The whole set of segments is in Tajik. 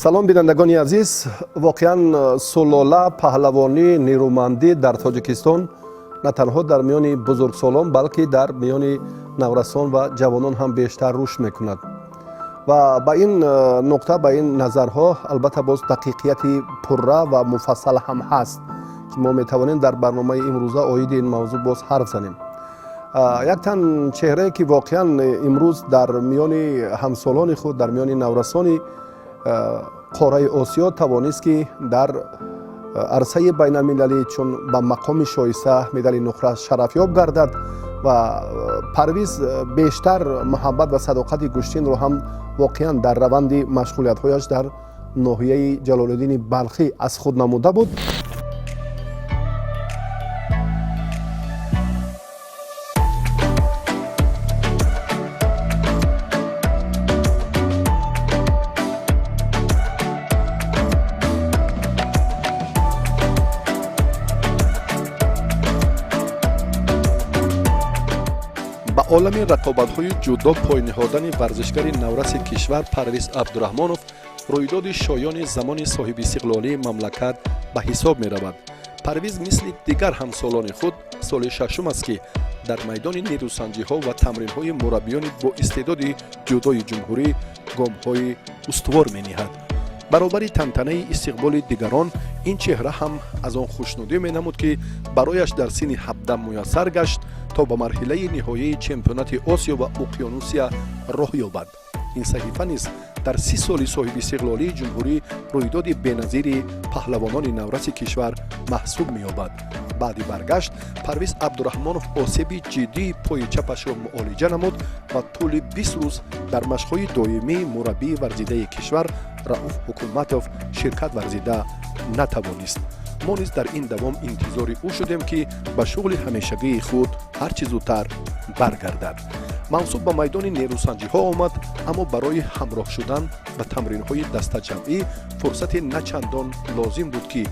салом бинандагони азиз, воқеан сулола паҳлавонӣ нерӯмандӣ дар тоҷикистон на танҳо дар миёни бузургсолон балки дар миёни наврасон ва ҷавонон ҳам бештар рушд мекунад. ва ба ин нуқта, ба ин назарҳо албатта боз дақиқияти пурра ва муфассал ҳам ҳаст ки мо метавонем дар барномаи имрӯза оиди ин мавзӯъ боз ҳарф занем. як тан чеҳрае ки воқеан имрӯз дар миёни ҳамсолони худ, дар миёни наврасони қораи осиё тавонист ки дар арсаи байналмилалӣ чун ба мақоми шоиста медали нуқра шарафёб гардад ва Парвиз бештар муҳаббат ва садоқати гӯштинро ҳам воқеан дар раванди машғулиятҳояш дар ноҳияи Ҷалолиддини Балхӣ аз худ намуда буд. олами рақобатҳои ҷудо пойниҳодани варзишгари навраси кишвар Парвиз Абдураҳмонов рӯйдоди шоёни замони соҳибистиқлолии мамлакат ба ҳисоб меравад. Парвиз мисли дигар ҳамсолони худ соли шашум аст ки дар майдони нерӯсанҷиҳо ва тамринҳои мураббиёни боистеъдоди ҷудои ҷумҳурӣ гомҳои устувор мениҳад. баробари тантанаи истиқболи дигарон ин чеҳра ҳам аз он хушнудӣ менамуд ки барояш дар синни 17 муяссар гашт то ба марҳилаи ниҳояи чемпионати Осиё ва Уқёнусия роҳ ёбад. ин саҳифа низ дар 30 соли соҳибистиқлолии ҷумҳурӣ рӯйдоди беназири паҳлавонони навраси кишвар маҳсуб меёбад. баъди баргашт Парвиз Абдураҳмонов осеби ҷиддии пои чапашро муолиҷа намуд ва тӯли 20 рӯз дар машқҳои доимии мураббии варзидаи кишвар Рауф Ҳукуматов ширкат варзида натавонист. мо низ дар ин давом интизори ӯ шудем ки ба шуғли ҳамешагии худ ҳар чӣ зудтар баргардад. мавсуб ба майдони нерӯсанҷиҳо омад, аммо барои ҳамроҳ шудан ба тамринҳои дастаҷамъӣ фурсате начандон лозим буд ки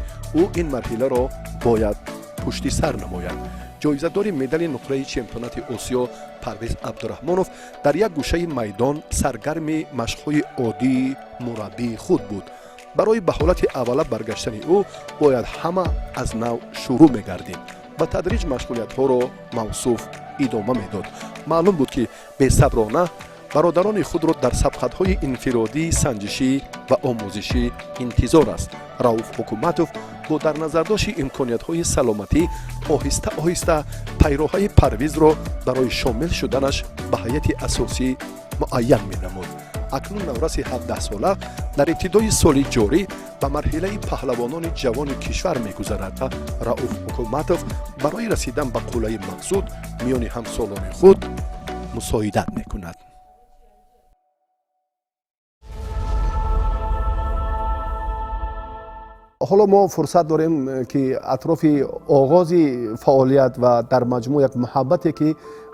ӯ ин марҳиларо бояд пушти сар намояд. ҷоизадори медали нуқраи чемпионати Осиё Парвиз Абдураҳмонов дар як гӯшаи майдон саргарми машқҳои оддии мураббии худ буд. барои ба ҳолати аввала баргаштани ӯ бояд ҳама аз нав шурӯъ мегардид. ба тадриҷ машғулиятҳоро мавсуф идома медод. маълум буд ки бесаброна бародарони худро дар сабқатҳои инфиродии санҷишӣ ва омӯзишӣ интизор аст. Рауф Ҳукуматов бо дар назардошти имкониятҳои саломатӣ оҳиста оҳиста пайроҳаи Парвизро барои шомил шуданаш ба ҳайати асосӣ муайян менамуд. акнун навраси 17-сола дар ибтидои соли ҷорӣ ба марҳилаи паҳлавонони ҷавони кишвар мегузарад ва Рауф Ҳукуматов барои расидан ба қулаи мақсуд миёни ҳамсолони худ мусоидат мекунад. ҳоло мо фурсат дорем ки атрофи оғози фаъолият ва дар маҷмӯъ як муҳаббате ки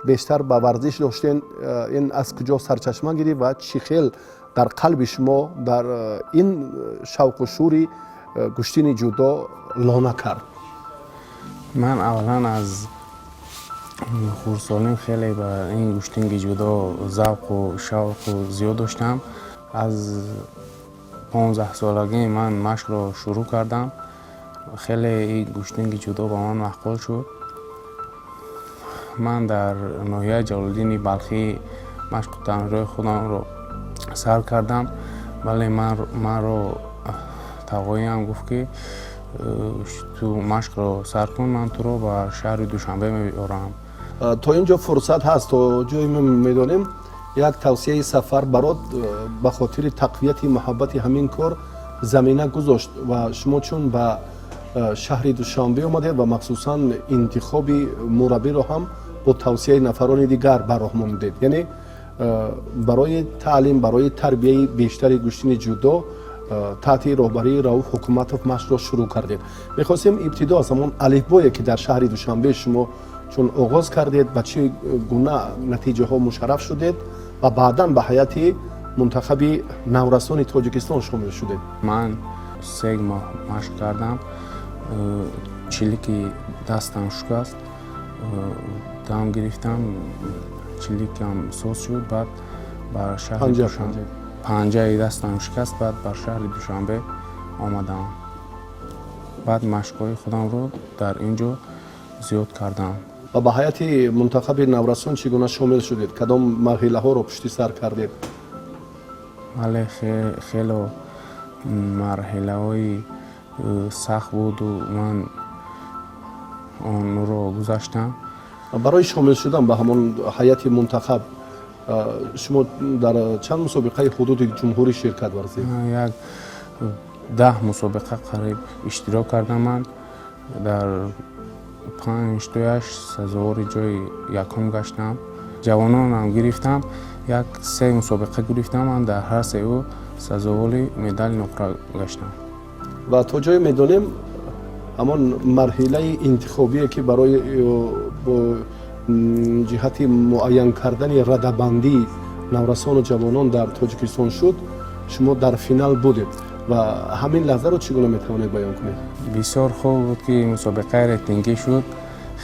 бештар ба варзиш доштен, ин аз куҷо сарчашма гирифт ва чӣ хел дар қалби шумо дар ин шавқу шӯри гӯштини ҷудо лона кард? ман аввалан аз хурдсолӣ хеле ба ин гӯштинги ҷудо завқу шавқу зиёд доштам. аз 15-солагӣ ман машқро шурӯъ кардам. хеле ин гӯштинги ҷудо ба ман маъқул шуд. ман дар ноҳияи Ҷалолиддини Балхӣ машқу тамринҳои худамро сар кардам, вале маро тавоиам гуфт ки ту машқро сар кун, ман туро ба шаҳри Душанбе мебарам. то ин ҷо фурсат ҳаст, то ҷои мо медонем як тавсияи сафар барот ба хотири тақвияти муҳаббати ҳамин кор замина гузошт ва шумо чун ба шаҳри Душанбе омадед ва махсусан интихоби мураббиро ҳам бо тавсияи нафарони дигар ба роҳ монидед. яъне барои таълим, барои тарбияи бештари гӯштини ҷудо таҳти роҳбарии Рауф Ҳукуматов машқро шурӯъ кардед. мехостем ибтидо аз ҳамон алифбое ки дар шаҳри Душанбе шумо чун оғоз кардед, ба чӣ гуна натиҷаҳо мушарраф шудед ва баъдан ба ҳайати мунтахаби наврасони Тоҷикистон шомил шудед? ман 3 моҳ машқ кардам, чилики дастам шукаст, дам гирифтам, чиликам соз шуд, баъд бар шаҳри Душанбе панҷаи дастам шикаст, баъд бар шаҳри Душанбе омадам. баъд машқҳои худамро дар ин ҷо зиёд кардам. ва ба ҳайати мунтахаби наврасон чӣ гуна шомил шудед? кадом марҳилаҳоро пушти сар кардед? вале хело марҳилаҳои сахт буду, ман онро гузаштам. барои шомил шудан ба ҳамон ҳайати мунтахаб шумо дар чанд мусобиқаи ҳудуди ҷумҳурӣ ширкат варзед? як 10 мусобиқа қариб иштирок кардам. ман дар 5-8 сазовори ҷои якум гаштам. ҷавононам гирифтам, як 3 мусобиқа гирифтам. ман дар ҳар сеу сазовори медали нуқра гаштам. ва то ҷое медонем ҳамон марҳилаи интихобие ки барои бо ҷиҳати муайян кардани радабандии наврасону ҷавонон дар Тоҷикистон шуд, шумо дар финал будед ва ҳамин лаҳзаро чӣ гуна метавонед баён кунед? бисёр хуб буд ки мусобиқаи рейтингӣ шуд.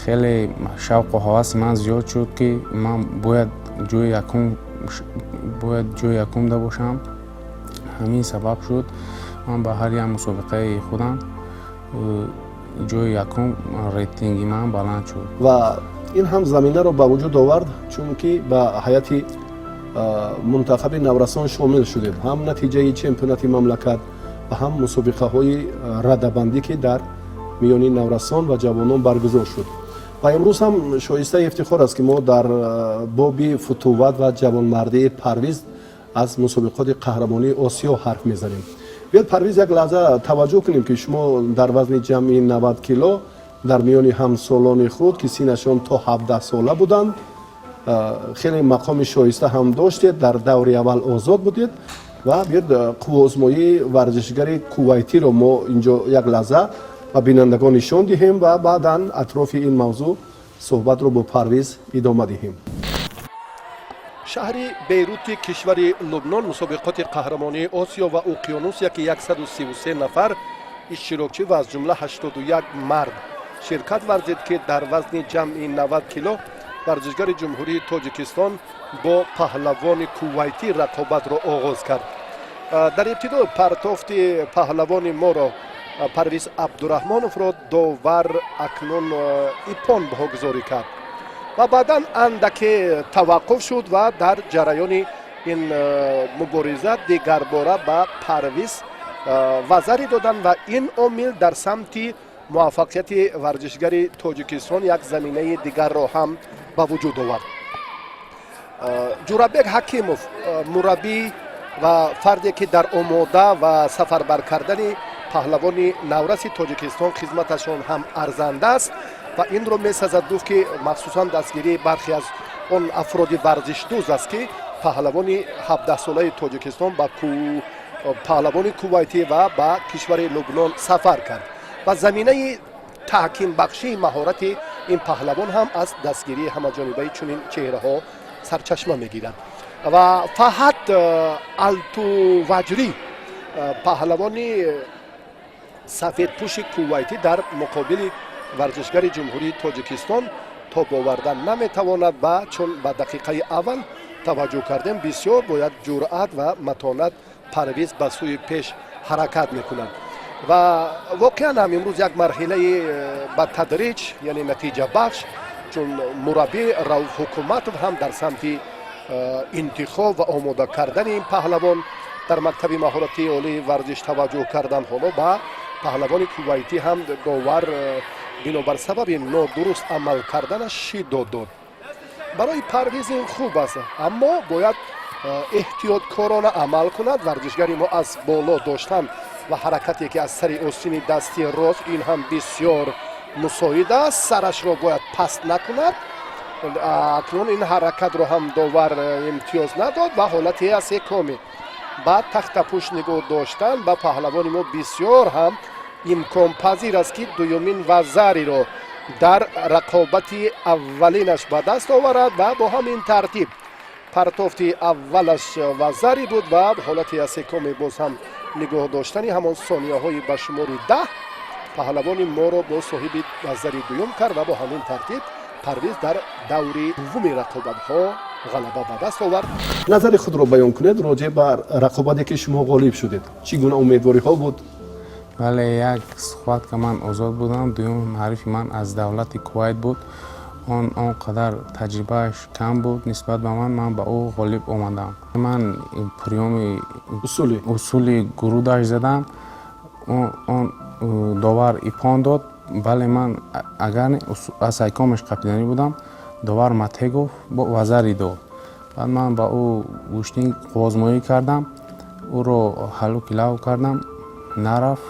хеле шавқу ҳаваси ман зиёд шуд ки ман бояд ҷои якумда бошам. ҳамин сабаб шуд ман ба ҳар як мусобиқаи худам ҷои якум рейтинги ман баланд шуд. ва ин ҳам заминаро ба вуҷуд овард, чунки ба ҳайати мунтахаби наврасон шомил шудед. ҳам натиҷаи чемпионати мамлакат ва ҳам мусобиқаҳои радабандӣ ки дар миёни наврасон ва ҷавонон баргузор шуд. ва имрӯз ҳам шоистаи ифтихор аст ки мо дар боби футуват ва ҷавонмардии Парвиз аз мусобиқоти қаҳрамонии Осиё ҳарф мезанем. биёд Парвиз, як лаҳза таваҷҷӯҳ кунем ки шумо дар вазни ҷамъи 90 кило дар миёни ҳамсолони худ ки синашон то 17 сола буданд, хеле мақоми шоиста ҳам доштед, дар даври аввал озод будед. ва биёд қуввоозмоии варзишгари кувайтиро мо инҷо як лаҳза ба бинандагон нишон диҳем ва баъдан атрофи ин мавзӯъ суҳбатро бо Парвиз идома диҳем. шаҳри бейрути кишвари Лубнон мусобиқоти қаҳрамонии Осиё ва уқёнусия ки 133 нафар иштирокчӣ ва аз ҷумла 81 мард ширкат варзид ки дар вазни ҷамъи 90 кило варзишгари ҷумҳурии Тоҷикистон бо паҳлавони кувайтӣ рақобатро оғоз кард. дар ибтидо партофти паҳлавони моро Парвиз Абдураҳмоновро довар акнун ипон баҳогузорӣ кард ва баъдан андаке таваққуф шуд ва дар ҷараёни ин мубориза дигарбора ба Парвиз вазаре доданд ва ин омил дар самти муваффақияти варзишгари Тоҷикистон як заминаи дигарро ҳам ба вуҷуд овард. Ҷурабек Ҳакимов мураббӣ ва фарде ки дар омода ва сафарбар кардани паҳлавони навраси Тоҷикистон хизматашон ҳам арзанда аст ва инро месазад гуфт ки махсусан дастгирии бархе аз он афроди варзишдӯз аст ки паҳлавони 17-солаи Тоҷикистон ба паҳлавони кувайтӣ ва ба кишвари Лубнон сафар кард ва заминаи таҳкимбахшии маҳорати ин паҳлавон ҳам аз дастгирии ҳамаҷонибаи чунин чеҳраҳо сарчашма мегирад. ва Фаҳад Алтуваҷрӣ паҳлавони сафедпӯши кувайтӣ дар муқобили варзишгари ҷумҳурии Тоҷикистон тоб овардан наметавонад ва чун ба дақиқаи аввал таваҷҷӯҳ кардем бисёр бояд ҷуръат ва матонат Парвиз ба сӯи пеш ҳаракат мекунад ва воқеан ҳам имрӯз як марҳилаи ба тадриҷ, яъне натиҷабахш, чун мураббӣ Рауф Ҳукуматов ҳам дар самти интихоб ва омода кардани ин паҳлавон дар мактаби маҳоратии олии варзиш таваҷҷӯҳ кардан. ҳоло ба паҳлавони кувайтӣ ҳам довар бинобар сабаби нодуруст амал карданаш шиддот дод. барои Парвиз ин хуб аст, аммо бояд эҳтиёткорона амал кунад. варзишгари мо аз боло доштан ва ҳаракате ки аз сари остини дасти рост, ин ҳам бисёр мусоид аст. сарашро бояд паст накунад. акнун ин ҳаракатро ҳам довар имтиёз надод ва ҳолати аз екоми ба тахтапуш нигоҳ доштан ба паҳлавони мо бисёр ҳам имконпазир аст ки дуюмин вазариро дар рақобати аввалинаш ба даст оварад ва бо ҳамин тартиб партофти аввалаш вазари буд ва ҳолати асекоми боз ҳам нигоҳ доштани ҳамон сонияҳои ба шумори 10 паҳлавони моро бо соҳиби вазари дуюм кард ва бо ҳамин тартиб Парвиз дар даври дуввуми рақобатҳо ғалаба ба даст овард. назари худро баён кунед роҷеъ ба рақобате ки шумо ғолиб шудед. Чӣ гуна умедвориҳо буд? бале як схватка ман озод будам, дуюм ҳарифи ман аз давлати Кувайт буд. Он қадар таҷрибааш кам буд нисбат ба ман ба ӯ ғолиб омадам. Ман приёми усули гурудаш задам, он довар ипон дод. бале ман агар аз сайкомаш қапиданӣ будам, довар Матегов бо вазари дод. баъд ман ба ӯ гӯштин қувозмоӣ кардам, ӯро ҳаллу килав кардам, нарафт,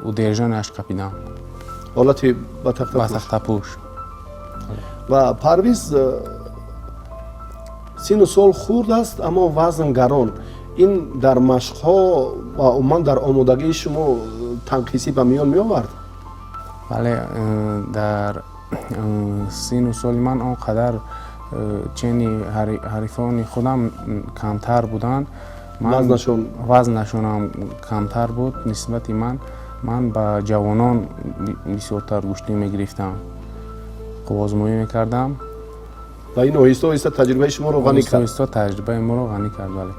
удержанаш қапидам ҳолати ба тахтапуш. ва Парвиз сину сол хурд аст, аммо вазн гарон. ин дар машқҳо ва умуман дар омодагии шумо танқисӣ ба миён меовард? бале дар сину соли ман он қадар чени ҳарифони худам камтар буданд. вазнашонам камтар буд нисбати ман ба ҷавонон бисёртар гӯштӣ мегирифтам, қувозмоӣ мекардам ва ин оҳиста оҳиста таҷрибаи шуморо ғанӣ кард. оҳиста таҷрибаи моро ғанӣ кард. бале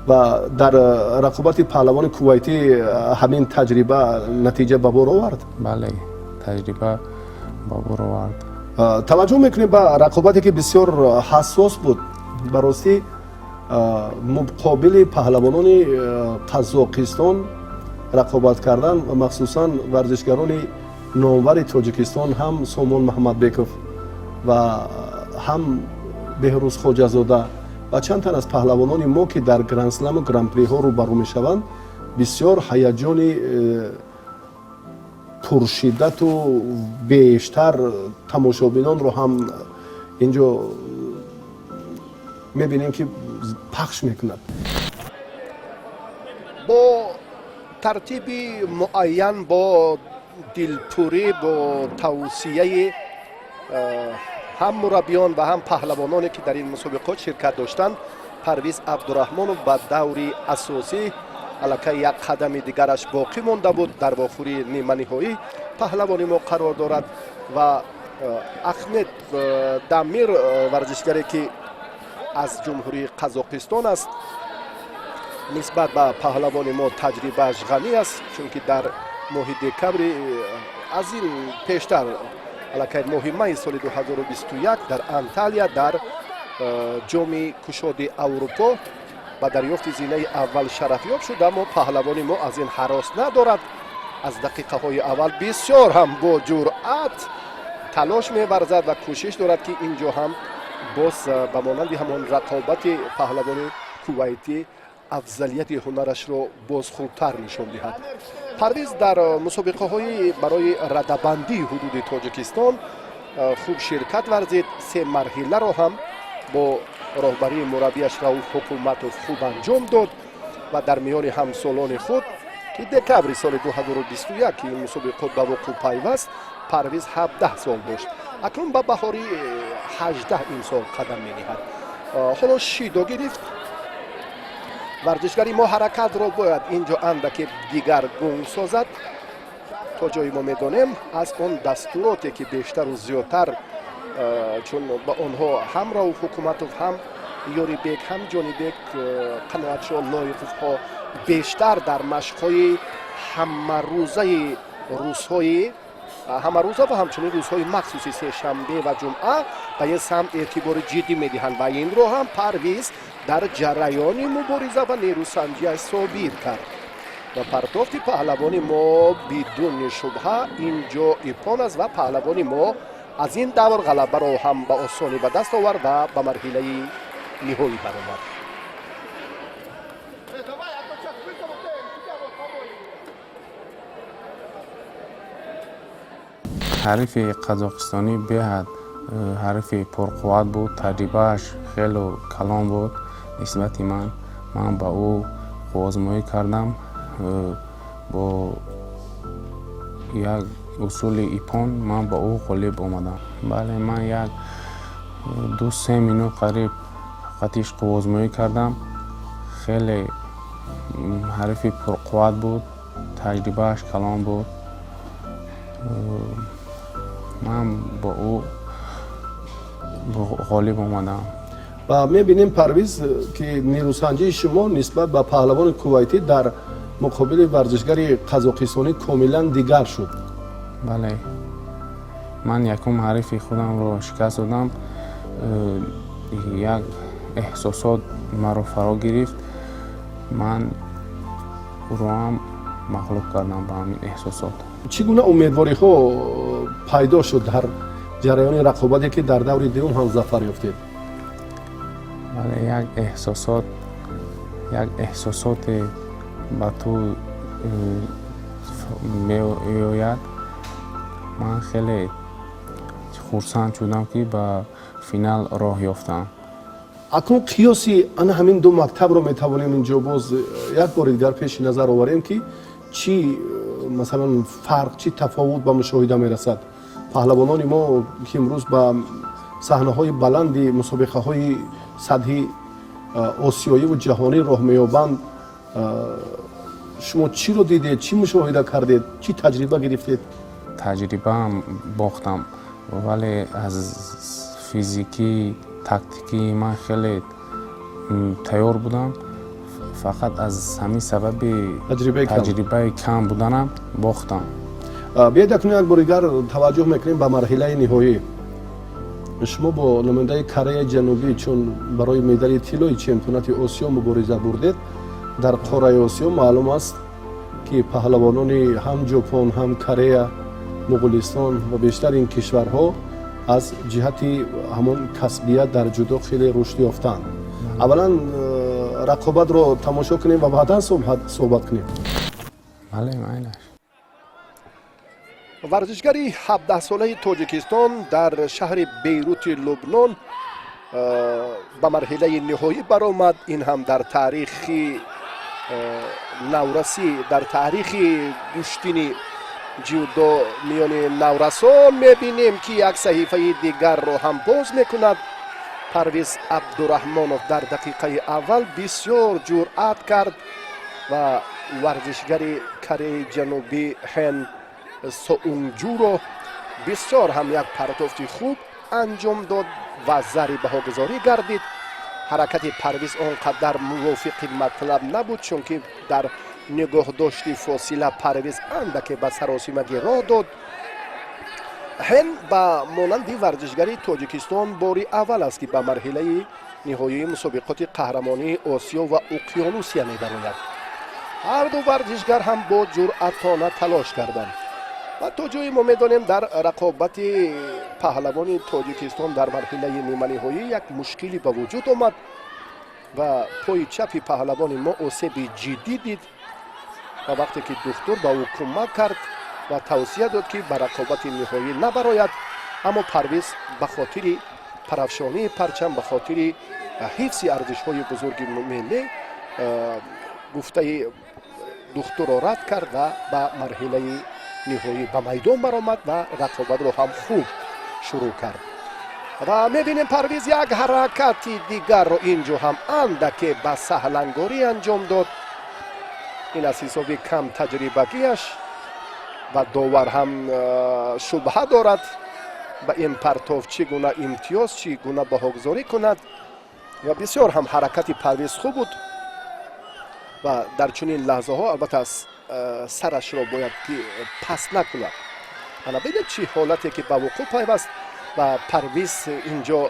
ва дар рақобати паҳлавони кувайтӣ ҳамин таҷриба натиҷа ба бор овард? бале таҷриба ба бор овард. таваҷҷӯҳ мекунем ба рақобате ки бисёр ҳассос буд. ба ростӣ муқобили паҳлавонони Қазоқистон рақобат кардан, махсусан варзишгарони номвари Тоҷикистон, ҳам Сомон Маҳмадбеков ва ҳам Беҳрӯз Хоҷазода ва чанд тан аз паҳлавонони мо ки дар гранд-сламу гран-приҳо рӯбарӯ мешаванд, бисёр ҳаяҷони пуршиддату бештар тамошобинонро ҳам инҷо мебинем ки пахш мекунад. бо тартиби муайян, бо дилпурӣ, бо тавсияи ҳам мураббиён ва ҳам паҳлавононе ки дар ин мусобиқот ширкат доштанд, Парвиз Абдураҳмонов ба даври асосӣ аллакай як қадами дигараш боқӣ монда буд. дар вохӯри ниманиҳоӣ паҳлавони мо қарор дорад ва Ахмед Дамир варзишгаре ки аз ҷумҳурии Қазоқистон аст, нисбат ба паҳлавони мо таҷрибааш ғанӣ аст, чунки дар моҳи декабри аз ин пештар аллакай моҳи майи соли 2021 дар Анталия дар ҷоми кушоди Аврупо ба дарёфти зинаи аввал шарафёб шуд. аммо паҳлавони мо аз ин ҳарос надорад. аз дақиқаҳои аввал бисёр ҳам бо ҷуръат талош меварзад ва кӯшиш дорад ки инҷо ҳам боз ба монанди ҳамон рақобати паҳлавони кувайтӣ афзалияти ҳунарашро боз хубтар нишон диҳад. Парвиз дар мусобиқаҳои барои радабандии ҳудуди Тоҷикистон хуб ширкат варзид. 3 марҳиларо ҳам бо роҳбарии мураббияш Рауф Ҳукуматов хуб анҷом дод ва дар миёни ҳамсолони худ ки декабри соли 2021 ки ин мусобиқот ба вуқӯъ пайваст, Парвиз 17 сол дошт. акнун ба баҳори 18 имсол қадам мениҳад. ҳоло шидо гирифт. варзишгари мо ҳаракатро бояд инҷо андаке дигаргун созад. то ҷои мо медонем аз он дастуроте ки бештару зиёдтар, чун ба онҳо ҳам Рауф Ҳукуматов, ҳам Ёрибек, ҳам Ҷонибек Қаноатшо Лоиқовҳо бештар дар машқҳои ҳамарӯзаи рӯзҳои ҳамарӯза ва ҳамчунин рӯзҳои махсуси сешанбе ва ҷумъа ба ин самт эътибори ҷиддӣ медиҳанд ва инро ҳам Парвиз дар ҷараёни мубориза ва нерӯсанҷиаш собит кард. ва партофти паҳлавони мо бидуни шубҳа инҷо ипон аст ва паҳлавони мо аз ин давр ғалабаро ҳам ба осонӣ ба даст овард ва ба марҳилаи ниҳоӣ баромад. ҳарифи қазоқистонӣ беҳад ҳарифи пурқувват буд, таҷрибааш хело калон буд нисбати ман. ман ба ӯ ғозмоӣ кардам, бо як усули ипон ман ба ӯ ғолиб омадам. Бале, ман як 2-3 минут қариб фақатиш ғозмоӣ кардам. Хеле ҳарифи пурқувват буд, таҷрибааш калон буд. ман бо ӯ ғолиб омадам. ва мебинем парвиз ки нерӯсанҷии шумо нисбат ба паҳлавони кувайтӣ дар муқобили варзишгари қазоқистонӣ комилан дигар шуд. бале, ман якум ҳарифи худамро шикаст додам. як эҳсосот маро фаро гирифт. ман ӯро ҳам мағлуб кардам ба ҳамин эҳсосот. чӣ гуна умедвориҳо пайдо шуд дар ҷараёни рақобате ки дар даври дуюм ҳам зафар ёфтед? бале, як эҳсосоте ба ту меояд. ман хеле хурсанд шудам ки ба финал роҳ ёфтам. акнун қиёси ана ҳамин ду мактабро метавонем инҷо боз як бори дигар пеши назар оварем ки чӣ масалан фарқ, чӣ тафовут ба мушоҳида мерасад? паҳлавонони мо ки имрӯз ба саҳнаҳои баланди мусобиқаҳои сатҳи осиёиву ҷаҳонӣ роҳ меёбанд, шумо чиро дидед, чӣ мушоҳида кардед, чӣ таҷриба гирифтед? таҷрибаам бохтам, вале аз физикӣ, тактикӣ ман хеле тайёр будам. фақат аз ҳамин сабаби таҷрибаи кам буданам бохтам. биед акнун як бори дигар таваҷҷӯҳ мекунем ба марҳилаи ниҳоӣ. шумо бо намояндаи Кореяи Ҷанубӣ чун барои медали тиллои чемпионати Осиё мубориза бурдед, дар қораи Осиё маълум аст ки паҳлавонони ҳам Ҷопон, ҳам Корея, Муғулистон ва бештари ин кишварҳо аз ҷиҳати ҳамон касбият дар ҷудо хеле рушд ёфтанд. аввалан рақобатро тамошо кунем ва баъдан суҳбат кунем. бале, майлаш. варзишгари 17-солаи тоҷикистон дар шаҳри бейрути лубнон ба марҳилаи ниҳоӣ баромад. ин ҳам дар таърихи наврасӣ, дар таърихи куштини ҷудо миёни наврасон мебинем ки як саҳифаи дигарро ҳам боз мекунад. парвиз абдураҳмонов дар дақиқаи аввал бисёр ҷуръат кард ва варзишгари Кореяи Ҷанубӣ Хэн Соунҷуро бисёр ҳам як партофти хуб анҷом дод ва зарибаҳогузорӣ гардид. ҳаракати Парвиз он қадар мувофиқи матлаб набуд, чунки дар нигоҳдошти фосила Парвиз андаке ба саросимагӣ роҳ дод. ҳен ба монанди варзишгари Тоҷикистон бори аввал аст ки ба марҳилаи ниҳоии мусобиқоти қаҳрамонии Осиё ва Уқёнусия мебарояд. ҳар ду варзишгар ҳам бо ҷуръатона талош карданд ва то ҷое мо медонем дар рақобати паҳлавони Тоҷикистон дар марҳилаи ниманиҳоӣ як мушкилӣ ба вуҷуд омад ва пои чапи паҳлавони мо осеби ҷиддӣ дид ва вақте ки духтур ба ӯ кӯмак кард ва тавсия дод ки ба рақобати ниҳоӣ набарояд, аммо Парвиз ба хотири парафшонии парчам, ба хотири ҳифзи арзишҳои бузурги миллӣ гуфтаи духтурро рад кард ва ба марҳилаи ниҳоӣ ба майдон баромад ва рақобатро ҳам хуб шурӯъ кард. ва мебинем Парвиз як ҳаракати дигарро инҷо ҳам андаке ба саҳлангорӣ анҷом дод. ин аз ҳисоби кам таҷрибагиаш ва довар ҳам шубҳа дорад ба ин партов чӣ гуна имтиёз, чӣ гуна баҳогузорӣ кунад. ва бисёр ҳам ҳаракати Парвиз хуб буд ва дар чунин лаҳзаҳо албатта сарашро бояд ки паст накунад. ана бинед чӣ ҳолате ки ба вуқӯъ пайваст ва Парвиз инҷо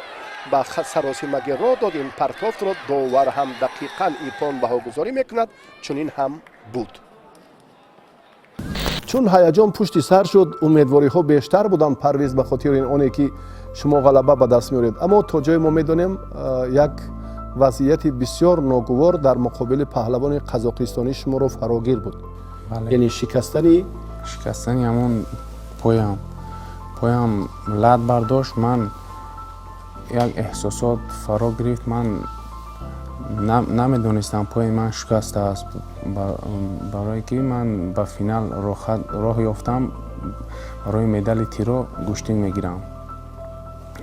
ба саросимагӣ роҳ дод. ин партофро довар ҳам дақиқан ипон баҳогузорӣ мекунад. чунин ҳам буд. чун ҳаяҷон пушти сар шуд, умедвориҳо бештар буданд Парвиз ба хотири оне ки шумо ғалаба ба даст меоред, аммо то ҷое мо медонем як вазъияти бисёр ногувор дар муқобили паҳлавони қазоқистони шуморо фарогир буд. яъне шикастани ҳамон поям лад бардошт. ман як эҳсосот фаро гирифт. ман намедонистам пои ман шукастааст, барое ки ман ба финал роҳ ёфтам, барои медали тиро гӯштинг мегирам.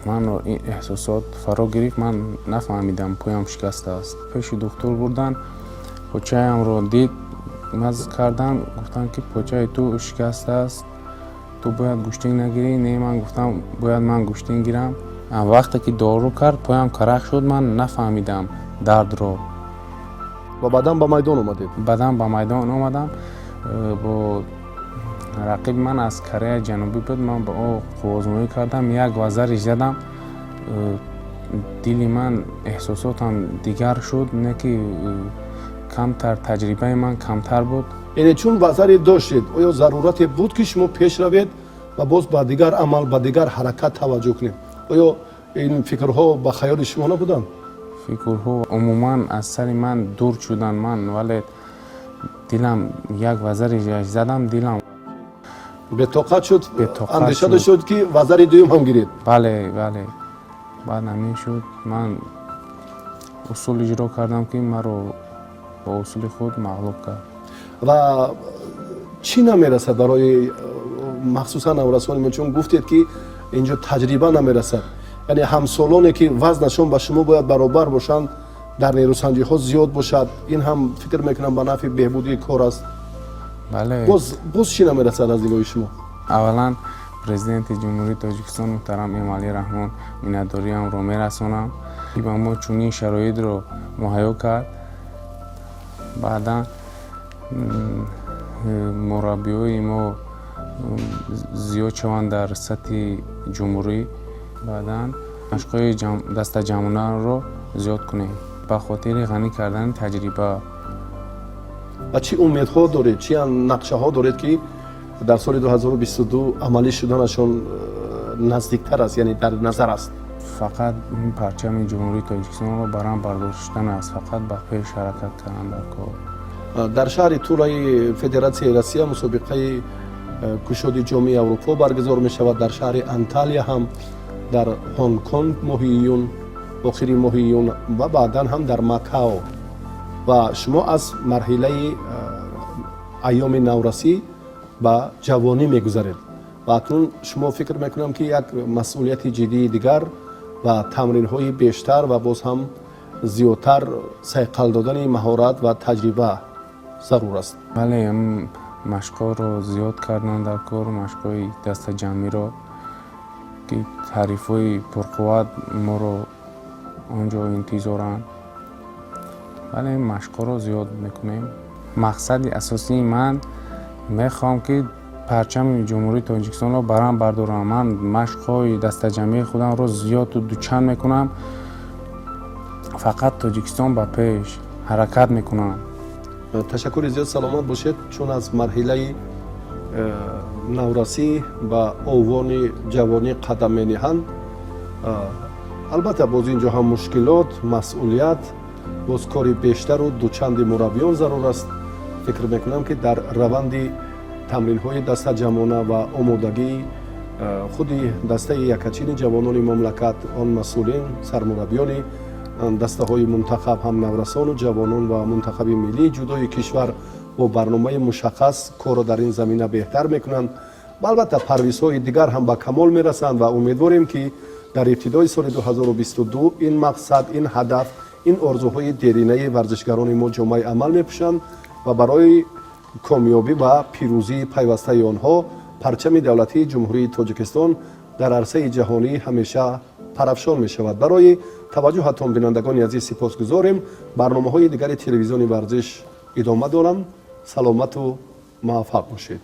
Манро ин эҳсосот фаро гирифт, ман нафаҳмидам поям шикастааст. Пеши духтур бурдан, почаямро дид, маз кардам, гуфтам ки почаи ту шикастааст, ту бояд гӯштинг нагирӣ. Не, ман гуфтам бояд ман гӯштинг гирам. Вақте ки дору кард, поям карах шуд, ман нафаҳмидам дардро. ва баъдан ба майдон омадед? Баъдан ба майдон омадам, бо рақиби ман аз Кореяи Ҷанубӣ буд. Ман ба о қувозмоӣ кардам, як вазариш задам. Дили ман, эҳсосотам дигар шуд, не ки камтар, таҷрибаи ман камтар буд. яъне чун вазаре доштед, оё зарурате буд ки шумо пеш равед ва боз ба дигар амал, ба дигар ҳаракат таваҷҷӯҳ кунед? оё ин фикрҳо ба хаёли шумо набуданд? Фикрҳо умуман аз сари ман дур шуданд. Ман вале дилам, як вазариш задам, дилам бетоқат шуд, Бетоқат андеша шуд. дошт ки вазари дуюм ҳам гиред? бале. Баъд ҳамин шуд, ман усул иҷро кардам ки маро бо усули худ мағлуб кард. ва чӣ намерасад барои махсусан наврасони чун гуфтед ки инҷо таҷриба намерасад, яъне ҳамсолоне ки вазнашон ба шумо бояд баробар бошанд, дар нерӯсанҷиҳо зиёд бошад, ин ҳам фикр мекунам ба нафъи беҳбудии кор аст. бале боз чӣ намерасад аз нигоҳи шумо? аввалан президенти ҷумҳурии Тоҷикистон муҳтарам Эмомалӣ Раҳмон миннатдориамро мерасонам, ки ба мо чунин шароитро муҳайё кард. баъдан мураббиёи мо зиёд шаванд дар сатҳи ҷумҳурӣ. баъдан машқҳои дастаҷамонаро зиёд кунем ба хотири ғанӣ кардани таҷриба. ва чӣ умедҳо доред, чӣ нақшаҳо доред ки дар соли 2022 амалӣ шуданашон наздиктар аст, яъне дар назар аст? фақат ин парчами ҷумҳурии Тоҷикистонро барам бардоштан аст, фақат ба пеш ҳаракат кардан дар кор. дар шаҳри Тураи Федератсияи Россия мусобиқаи кушоди ҷоми Аврупо баргузор мешавад. дар шаҳри Анталия ҳам, дар Ҳонг-Конг моҳи июн, охири моҳи июн ва баъдан ҳам дар Макао. ва шумо аз марҳилаи айёми наврасӣ ба ҷавонӣ мегузаред ва акнун шумо фикр мекунам ки як масъулияти ҷиддии дигар ва тамринҳои бештар ва боз ҳам зиёдтар сайқал додани маҳорат ва таҷриба зарур аст. бале, машқҳоро зиёд кардан дар кор, машқҳои дастаҷамиро, ки ҳарифҳои пурқувват моро он ҷо интизоранд. бале, машқҳоро зиёд мекунем. мақсади асосии ман, мехоҳам ки парчами ҷумҳурии Тоҷикистонро барам бардорам. ман машқҳои дастаҷамии худамро зиёду дучанд мекунам. фақат Тоҷикистон ба пеш ҳаракат мекунам. ташаккури зиёд, саломат бошед. чун аз марҳилаи наврасӣ ба овони ҷавонӣ қадам мениҳанд, албатта боз инҷо ҳам мушкилот, масъулият, боз кори бештару дучанди мураббиён зарур аст. фикр мекунам ки дар раванди тамринҳои дастаҷамона ва омодагии худи дастаи якачини ҷавонони мамлакат, он масъулин, сармураббиёни дастаҳои мунтахаб, ҳам наврасону ҷавонон ва мунтахаби миллии ҷудои кишвар бо барномаи мушаххас корро дар ин замина беҳтар мекунанд. ва албатта парвизҳои дигар ҳам ба камол мерасанд ва умедворем ки дар ибтидои соли 2022 ин мақсад, ин ҳадаф, ин орзуҳои деринаи варзишгарони мо ҷомаи амал мепӯшанд ва барои комёбӣ ва пирӯзии пайвастаи онҳо парчами давлатии ҷумҳурии Тоҷикистон дар арсаи ҷаҳонӣ ҳамеша парафшон мешавад. барои таваҷҷӯҳатон бинандагони азиз сипосгузорем. барномаҳои дигари телевизиони варзиш идома доранд. саломату муваффақ бошед.